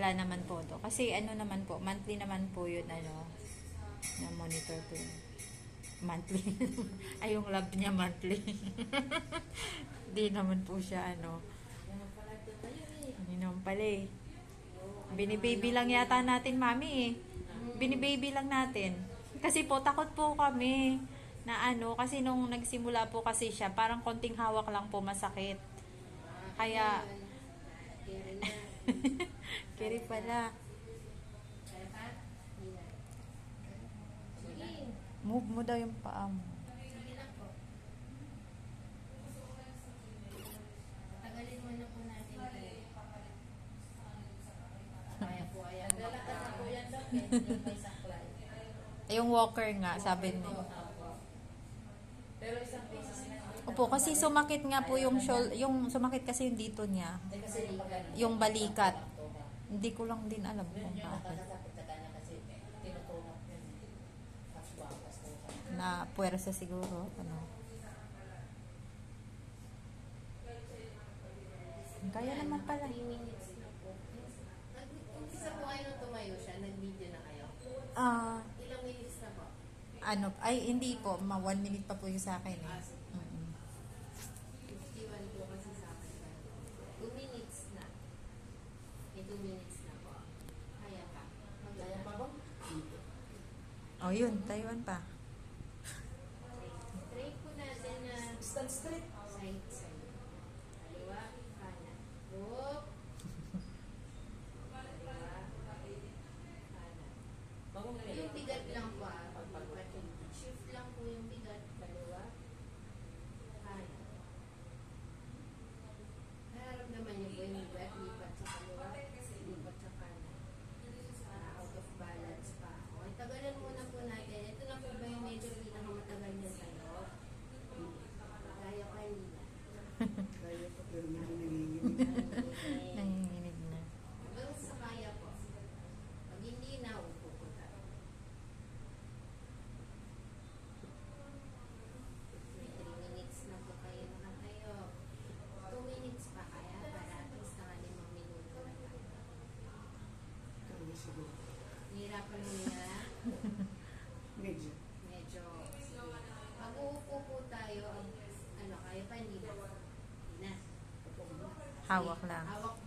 wala naman po to. Kasi ano naman po, monthly naman po yun, ano, na monitor ko yun. Monthly. Ay, yung lab niya monthly. Di naman po siya, ano. Hindi naman pala eh. Binibaby lang yata natin, mami eh. Binibaby lang natin. Kasi po, takot po kami na ano, kasi nung nagsimula po kasi siya, parang konting hawak lang po masakit. Kaya, kiri pala. Move mo daw yung paa mo. Tagalin mo na po natin ito. Kaya po, ayan. Lalakad na po yan daw. Yung may saklay. Yung walker nga, sabi niya. Pero isang beses na. Opo, kasi sumakit nga po yung yung sumakit kasi yung dito niya. Kasi Yung balikat. Hindi ko lang din alam kung bakit. Na puwersa siguro. Ano. Kaya naman pala. 3 minutes na po. Umpisa po kayo nung tumayo siya, nag-video na kayo. Ilang minutes na po? Ano, ay hindi po, 1 minute pa po yung sa akin eh. 51 po kasi sa akin. 2 minutes na. May 2 minutes na po. Kaya pa. Kaya pa ba? Oh, yun, Taiwan pa. Try po natin na Stand straight. side. Kaliwa, kanan. Up. Kaliwa, kanan. Yung bigat lang po shift lang po yung bigat. Kaliwa, kanan. Nararamdaman niyo ba yung bigat? Lipat sa kaliwa, lipat sa kanan. Out of balance pa. Okay, tagalan muna po natin. Ito na po ba yung medyo pinakamatagal niya sa'yo? Kaya pa hindi na. Kaya pa pero medyo nanginginig. Nanginginig na. Hanggang sa kaya po. Pag hindi na, upo po tayo. May 3 minutes na po kayo nakatayo. 2 minutes pa kaya para at least na 5 minuto na tayo. Kaya siguro. Nahirapan mo niya. Medyo. Medyo. Pag uupo po tayo, ano, kaya pa hindi na. Hindi na. Hawak lang. Hawak